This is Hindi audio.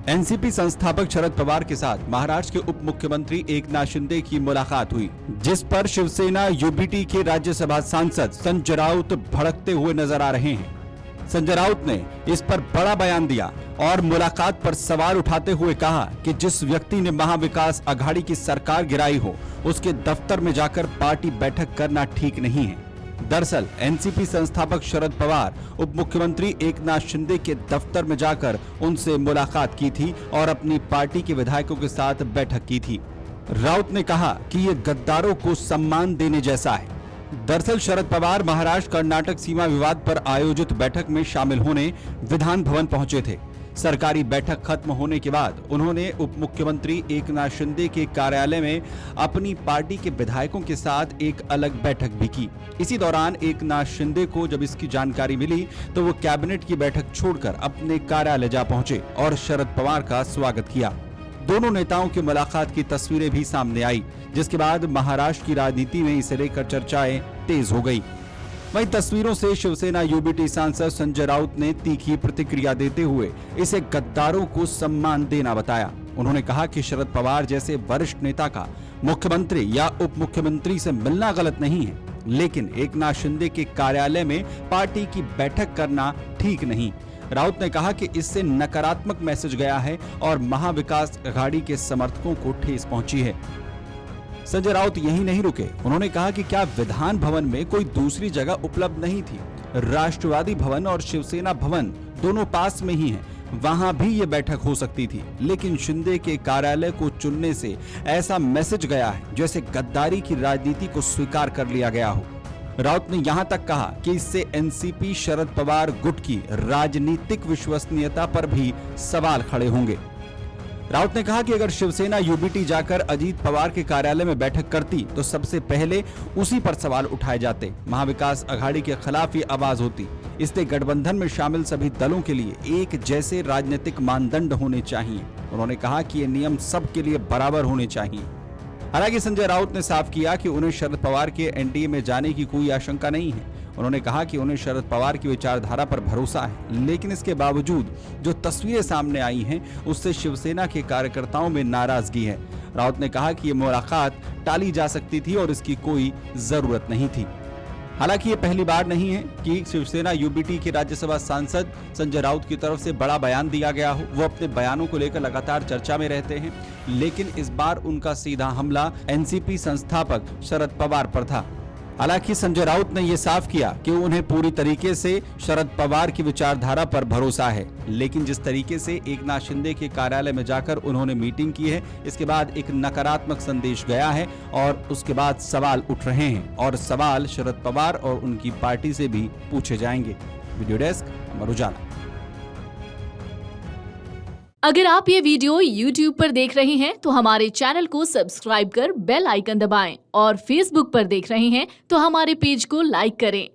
एनसीपी संस्थापक शरद पवार के साथ महाराष्ट्र के उप मुख्यमंत्री एकनाथ शिंदे की मुलाकात हुई, जिस पर शिवसेना यूबीटी के राज्यसभा सांसद संजय राउत भड़कते हुए नजर आ रहे हैं। संजय राउत ने इस पर बड़ा बयान दिया और मुलाकात पर सवाल उठाते हुए कहा कि जिस व्यक्ति ने महाविकास अघाड़ी की सरकार गिराई हो, उसके दफ्तर में जाकर पार्टी बैठक करना ठीक नहीं है। दरअसल एनसीपी संस्थापक शरद पवार उप मुख्यमंत्री एकनाथ शिंदे के दफ्तर में जाकर उनसे मुलाकात की थी और अपनी पार्टी के विधायकों के साथ बैठक की थी। राउत ने कहा कि ये गद्दारों को सम्मान देने जैसा है। दरअसल शरद पवार महाराष्ट्र कर्नाटक सीमा विवाद पर आयोजित बैठक में शामिल होने विधान भवन पहुंचे थे। सरकारी बैठक खत्म होने के बाद उन्होंने उप मुख्यमंत्री एकनाथ शिंदे के कार्यालय में अपनी पार्टी के विधायकों के साथ एक अलग बैठक भी की। इसी दौरान एकनाथ शिंदे को जब इसकी जानकारी मिली तो वो कैबिनेट की बैठक छोड़कर अपने कार्यालय जा पहुंचे और शरद पवार का स्वागत किया। दोनों नेताओं की मुलाकात की तस्वीरें भी सामने आई, जिसके बाद महाराष्ट्र की राजनीति में इसे लेकर चर्चाएं तेज हो गई। वहीं तस्वीरों से शिवसेना यूबीटी सांसद संजय राउत ने तीखी प्रतिक्रिया देते हुए इसे गद्दारों को सम्मान देना बताया। उन्होंने कहा कि शरद पवार जैसे वरिष्ठ नेता का मुख्यमंत्री या उप मुख्यमंत्री से मिलना गलत नहीं है, लेकिन एकनाथ शिंदे के कार्यालय में पार्टी की बैठक करना ठीक नहीं। राउत ने कहा कि इससे नकारात्मक मैसेज गया है और महाविकास अघाड़ी के समर्थकों को ठेस पहुंची है। संजय राउत यही नहीं रुके, उन्होंने कहा कि क्या विधान भवन में कोई दूसरी जगह उपलब्ध नहीं थी? राष्ट्रवादी भवन और शिवसेना भवन दोनों पास में ही हैं, वहां भी ये बैठक हो सकती थी, लेकिन शिंदे के कार्यालय को चुनने से ऐसा मैसेज गया है जैसे गद्दारी की राजनीति को स्वीकार कर लिया गया हो। राउत ने यहां तक कहा कि इससे एनसीपी शरद पवार गुट की राजनीतिक विश्वसनीयता पर भी सवाल खड़े होंगे। राउत ने कहा कि अगर शिवसेना यूबीटी जाकर अजीत पवार के कार्यालय में बैठक करती तो सबसे पहले उसी पर सवाल उठाए जाते, महाविकास अघाड़ी के खिलाफ ये आवाज होती। इसलिए गठबंधन में शामिल सभी दलों के लिए एक जैसे राजनीतिक मानदंड होने चाहिए। उन्होंने कहा कि ये नियम सबके लिए बराबर होने चाहिए। हालांकि संजय राउत ने साफ किया कि उन्हें शरद पवार के एनडीए में जाने की कोई आशंका नहीं है। उन्होंने कहा कि उन्हें शरद पवार की विचारधारा पर भरोसा है, लेकिन इसके बावजूद जो तस्वीरें सामने आई हैं उससे शिवसेना के कार्यकर्ताओं में नाराजगी है। राउत ने कहा कि ये मुलाकात टाली जा सकती थी और इसकी कोई जरूरत नहीं थी। हालांकि ये पहली बार नहीं है कि शिवसेना यूबीटी के राज्यसभा सांसद संजय राउत की तरफ से बड़ा बयान दिया गया हो। वो अपने बयानों को लेकर लगातार चर्चा में रहते हैं, लेकिन इस बार उनका सीधा हमला एनसीपी संस्थापक शरद पवार पर था। हालांकि संजय राउत ने यह साफ किया कि उन्हें पूरी तरीके से शरद पवार की विचारधारा पर भरोसा है, लेकिन जिस तरीके से एकनाथ शिंदे के कार्यालय में जाकर उन्होंने मीटिंग की है, इसके बाद एक नकारात्मक संदेश गया है और उसके बाद सवाल उठ रहे हैं और सवाल शरद पवार और उनकी पार्टी से भी पूछे जाएंगे। Video desk Amar Ujala. अगर आप ये वीडियो YouTube पर देख रहे हैं तो हमारे चैनल को सब्सक्राइब कर बेल आइकन दबाएं और Facebook पर देख रहे हैं तो हमारे पेज को लाइक करें।